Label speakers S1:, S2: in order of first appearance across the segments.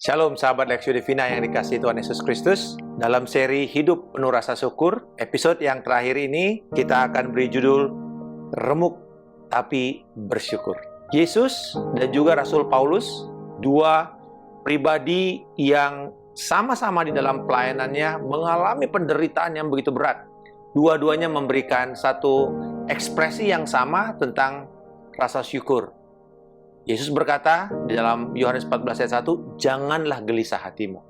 S1: Shalom sahabat Lexio Divina yang dikasihi Tuhan Yesus Kristus. Dalam seri Hidup Penuh Rasa Syukur, episode yang terakhir ini kita akan beri judul Remuk Tapi Bersyukur. Yesus dan juga Rasul Paulus, dua pribadi yang sama-sama di dalam pelayanannya mengalami penderitaan yang begitu berat. Dua-duanya memberikan satu ekspresi yang sama tentang rasa syukur. Yesus berkata di dalam Yohanes 14 ayat 1, janganlah gelisah hatimu.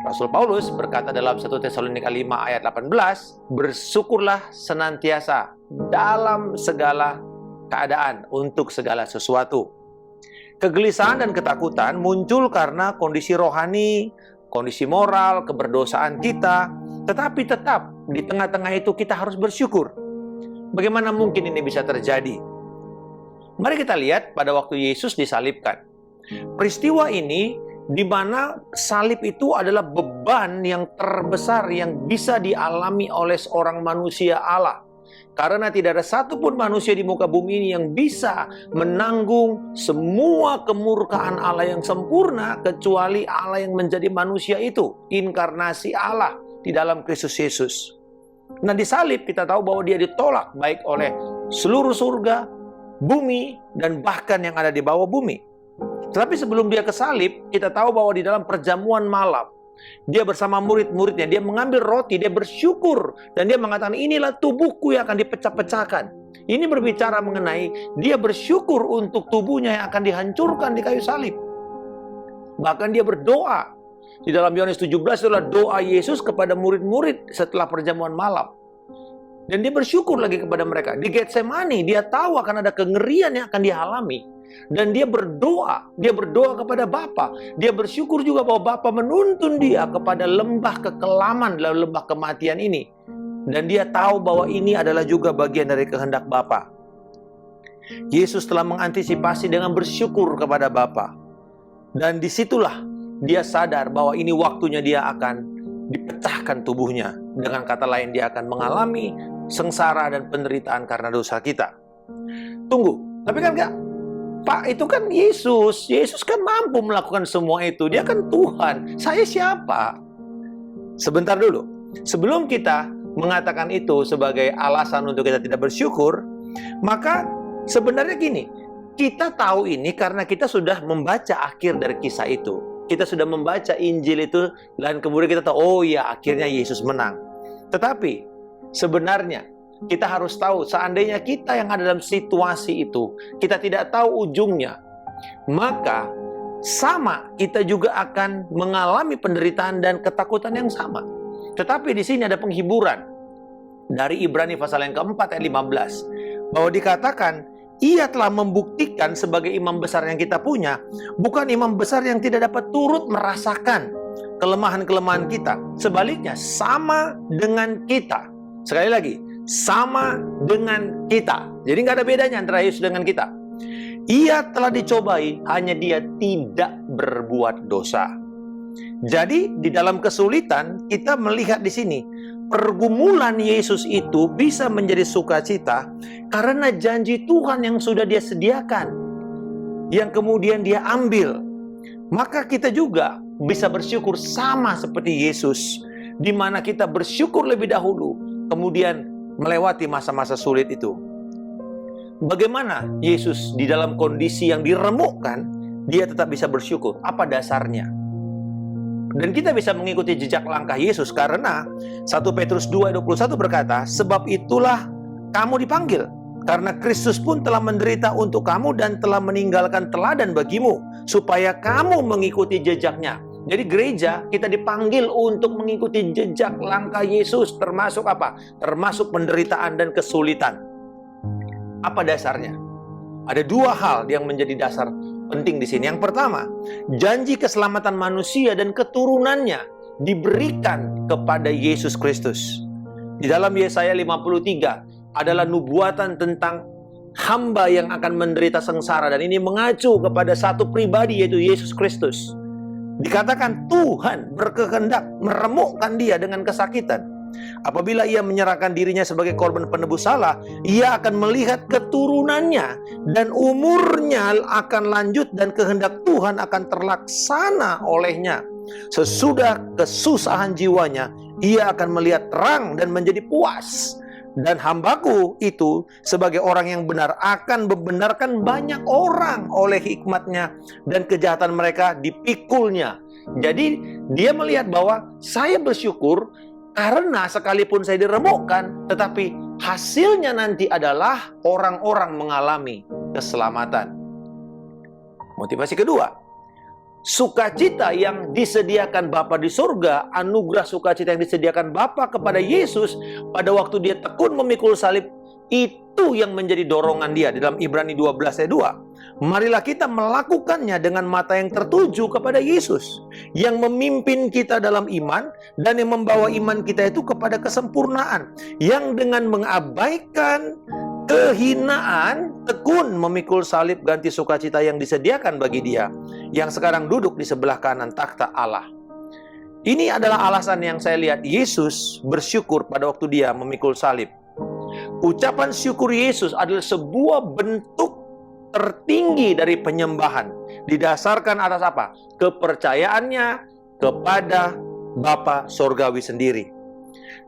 S1: Rasul Paulus berkata dalam 1 Tesalonika 5 ayat 18, bersyukurlah senantiasa dalam segala keadaan untuk segala sesuatu. Kegelisahan dan ketakutan muncul karena kondisi rohani, kondisi moral, keberdosaan kita, tetapi tetap di tengah-tengah itu kita harus bersyukur. Bagaimana mungkin ini bisa terjadi? Mari kita lihat pada waktu Yesus disalibkan. Peristiwa ini di mana salib itu adalah beban yang terbesar yang bisa dialami oleh seorang manusia Allah. Karena tidak ada satupun manusia di muka bumi ini yang bisa menanggung semua kemurkaan Allah yang sempurna kecuali Allah yang menjadi manusia itu, inkarnasi Allah di dalam Kristus Yesus. Nah, di salib kita tahu bahwa dia ditolak baik oleh seluruh surga, bumi, dan bahkan yang ada di bawah bumi. Tetapi sebelum dia kesalib, kita tahu bahwa di dalam perjamuan malam, dia bersama murid-muridnya, dia mengambil roti, dia bersyukur, dan dia mengatakan, inilah tubuhku yang akan dipecah-pecahkan. Ini berbicara mengenai dia bersyukur untuk tubuhnya yang akan dihancurkan di kayu salib. Bahkan dia berdoa. Di dalam Yohanes 17 adalah doa Yesus kepada murid-murid setelah perjamuan malam. Dan dia bersyukur lagi kepada mereka. Di Getsemani, dia tahu akan ada kengerian yang akan dialami. Dan dia berdoa kepada Bapa. Dia bersyukur juga bahwa Bapa menuntun dia kepada lembah kekelaman, dalam lembah kematian ini. Dan dia tahu bahwa ini adalah juga bagian dari kehendak Bapa. Yesus telah mengantisipasi dengan bersyukur kepada Bapa. Dan disitulah dia sadar bahwa ini waktunya dia akan dipecahkan tubuhnya. Dengan kata lain, dia akan mengalami sengsara dan penderitaan karena dosa kita. Tunggu, tapi kan enggak, Pak, itu kan Yesus. Yesus kan mampu melakukan semua itu. Dia kan Tuhan. Saya siapa? Sebentar dulu. Sebelum kita mengatakan itu sebagai alasan untuk kita tidak bersyukur, maka sebenarnya gini, kita tahu ini karena kita sudah membaca akhir dari kisah itu. Kita sudah membaca Injil itu, dan kemudian kita tahu, oh ya, akhirnya Yesus menang. Tetapi sebenarnya kita harus tahu, seandainya kita yang ada dalam situasi itu, kita tidak tahu ujungnya, maka sama kita juga akan mengalami penderitaan dan ketakutan yang sama. Tetapi di sini ada penghiburan dari Ibrani pasal yang keempat ayat 15, bahwa dikatakan ia telah membuktikan sebagai imam besar yang kita punya, bukan imam besar yang tidak dapat turut merasakan kelemahan-kelemahan kita. Sebaliknya, sama dengan kita. Sekali lagi, sama dengan kita. Jadi nggak ada bedanya antara Yesus dengan kita. Ia telah dicobai, hanya dia tidak berbuat dosa. Jadi di dalam kesulitan kita melihat di sini pergumulan Yesus itu bisa menjadi sukacita karena janji Tuhan yang sudah dia sediakan, yang kemudian dia ambil. Maka kita juga bisa bersyukur sama seperti Yesus, di mana kita bersyukur lebih dahulu, kemudian melewati masa-masa sulit itu. Bagaimana Yesus di dalam kondisi yang diremukkan, dia tetap bisa bersyukur? Apa dasarnya? Dan kita bisa mengikuti jejak langkah Yesus karena 1 Petrus 2 ayat 21 berkata, sebab itulah kamu dipanggil, karena Kristus pun telah menderita untuk kamu dan telah meninggalkan teladan bagimu, supaya kamu mengikuti jejaknya. Jadi gereja, kita dipanggil untuk mengikuti jejak langkah Yesus, termasuk apa? Termasuk penderitaan dan kesulitan. Apa dasarnya? Ada dua hal yang menjadi dasar penting di sini. Yang pertama, janji keselamatan manusia dan keturunannya diberikan kepada Yesus Kristus. Di dalam Yesaya 53 adalah nubuatan tentang hamba yang akan menderita sengsara, dan ini mengacu kepada satu pribadi, yaitu Yesus Kristus. Dikatakan Tuhan berkehendak meremukkan dia dengan kesakitan. Apabila ia menyerahkan dirinya sebagai korban penebus salah, ia akan melihat keturunannya dan umurnya akan lanjut dan kehendak Tuhan akan terlaksana olehnya. Sesudah kesusahan jiwanya, ia akan melihat terang dan menjadi puas. Dan hambaku itu sebagai orang yang benar akan membenarkan banyak orang oleh hikmatnya, dan kejahatan mereka dipikulnya. Jadi dia melihat bahwa saya bersyukur karena sekalipun saya diremukkan, tetapi hasilnya nanti adalah orang-orang mengalami keselamatan. Motivasi kedua, sukacita yang disediakan Bapa di surga, anugerah sukacita yang disediakan Bapa kepada Yesus pada waktu dia tekun memikul salib, itu yang menjadi dorongan dia. Di dalam Ibrani 12 ayat 2, marilah kita melakukannya dengan mata yang tertuju kepada Yesus, yang memimpin kita dalam iman dan yang membawa iman kita itu kepada kesempurnaan, yang dengan mengabaikan kehinaan tekun memikul salib ganti sukacita yang disediakan bagi dia, yang sekarang duduk di sebelah kanan takhta Allah. Ini adalah alasan yang saya lihat Yesus bersyukur pada waktu dia memikul salib. Ucapan syukur Yesus adalah sebuah bentuk tertinggi dari penyembahan, didasarkan atas apa? Kepercayaannya kepada Bapa Sorgawi sendiri.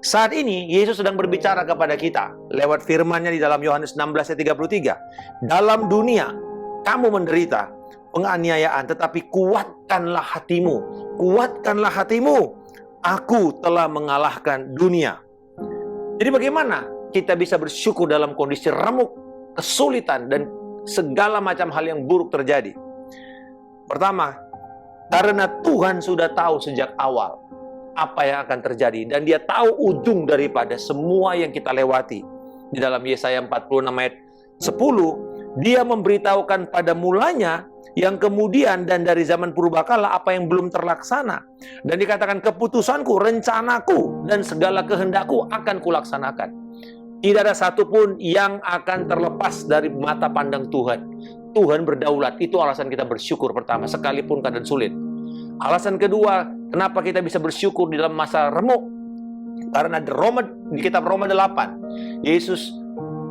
S1: Saat ini Yesus sedang berbicara kepada kita lewat firman-Nya di dalam Yohanes 16 ayat 33. Dalam dunia kamu menderita penganiayaan, tetapi kuatkanlah hatimu. Kuatkanlah hatimu. Aku telah mengalahkan dunia. Jadi bagaimana kita bisa bersyukur dalam kondisi remuk, kesulitan, dan segala macam hal yang buruk terjadi? Pertama, karena Tuhan sudah tahu sejak awal apa yang akan terjadi, dan dia tahu ujung daripada semua yang kita lewati. Di dalam Yesaya 46 ayat 10, dia memberitahukan pada mulanya, yang kemudian dan dari zaman purbakala apa yang belum terlaksana. Dan dikatakan keputusanku, rencanaku, dan segala kehendakku akan kulaksanakan. Tidak ada satupun yang akan terlepas dari mata pandang Tuhan. Tuhan berdaulat, itu alasan kita bersyukur pertama, sekalipun keadaan sulit. Alasan kedua, kenapa kita bisa bersyukur di dalam masa remuk? Karena di kitab Roma 8, Yesus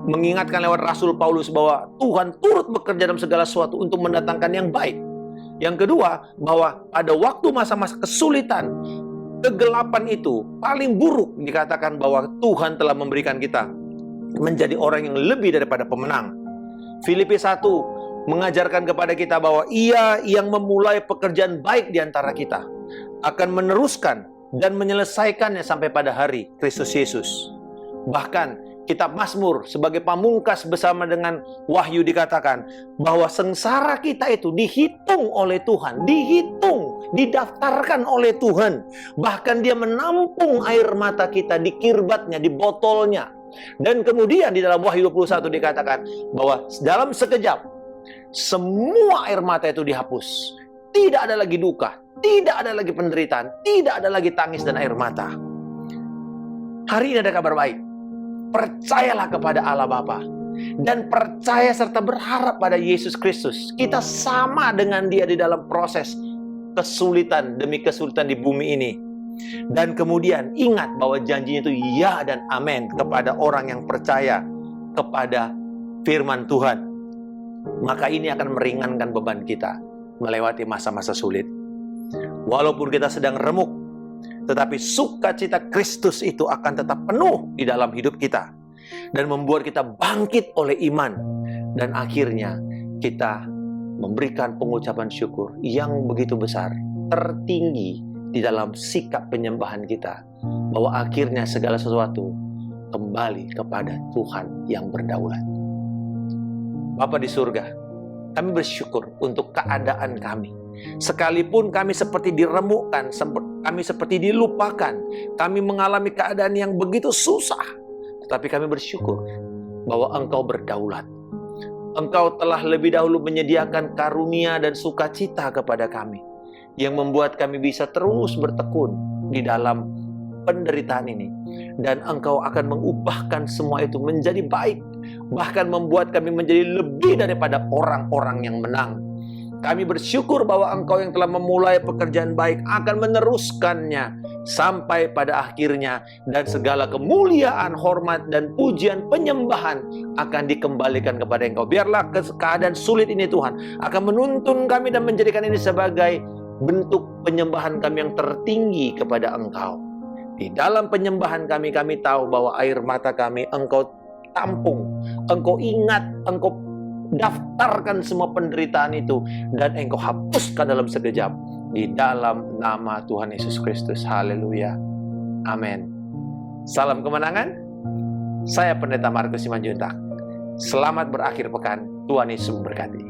S1: mengingatkan lewat Rasul Paulus bahwa Tuhan turut bekerja dalam segala sesuatu untuk mendatangkan yang baik. Yang kedua, bahwa pada waktu masa-masa kesulitan, kegelapan itu paling buruk, dikatakan bahwa Tuhan telah memberikan kita menjadi orang yang lebih daripada pemenang. Filipi 1 mengajarkan kepada kita bahwa Ia yang memulai pekerjaan baik di antara kita akan meneruskan dan menyelesaikannya sampai pada hari Kristus Yesus. Bahkan kitab Mazmur sebagai pamungkas bersama dengan Wahyu dikatakan bahwa sengsara kita itu dihitung oleh Tuhan, didaftarkan oleh Tuhan. Bahkan dia menampung air mata kita di kirbatnya, di botolnya. Dan kemudian di dalam Wahyu 21 dikatakan bahwa dalam sekejap semua air mata itu dihapus. Tidak ada lagi duka, tidak ada lagi penderitaan, tidak ada lagi tangis dan air mata. Hari ini ada kabar baik. Percayalah kepada Allah Bapa, dan percaya serta berharap pada Yesus Kristus. Kita sama dengan Dia di dalam proses kesulitan demi kesulitan di bumi ini. Dan kemudian ingat bahwa janjinya itu ya dan amin kepada orang yang percaya kepada firman Tuhan. Maka ini akan meringankan beban kita melewati masa-masa sulit. Walaupun kita sedang remuk, tetapi sukacita Kristus itu akan tetap penuh di dalam hidup kita dan membuat kita bangkit oleh iman, dan akhirnya kita memberikan pengucapan syukur yang begitu besar, tertinggi di dalam sikap penyembahan kita, bahwa akhirnya segala sesuatu kembali kepada Tuhan yang berdaulat. Bapa di surga, kami bersyukur untuk keadaan kami. Sekalipun kami seperti diremukkan, kami seperti dilupakan, kami mengalami keadaan yang begitu susah, tetapi kami bersyukur bahwa Engkau berdaulat. Engkau telah lebih dahulu menyediakan karunia dan sukacita kepada kami, yang membuat kami bisa terus bertekun di dalam penderitaan ini. Dan Engkau akan mengubahkan semua itu menjadi baik, bahkan membuat kami menjadi lebih daripada orang-orang yang menang. Kami bersyukur bahwa Engkau yang telah memulai pekerjaan baik akan meneruskannya sampai pada akhirnya, dan segala kemuliaan, hormat, dan pujian penyembahan akan dikembalikan kepada Engkau. Biarlah keadaan sulit ini Tuhan akan menuntun kami dan menjadikan ini sebagai bentuk penyembahan kami yang tertinggi kepada Engkau. Di dalam penyembahan kami tahu bahwa air mata kami Engkau tampung, Engkau ingat, Engkau daftarkan semua penderitaan itu, dan Engkau hapuskan dalam sekejap. Di dalam nama Tuhan Yesus Kristus. Haleluya. Amin. Salam kemenangan. Saya Pendeta Markus Simanjuntak. Selamat berakhir pekan. Tuhan Yesus memberkati.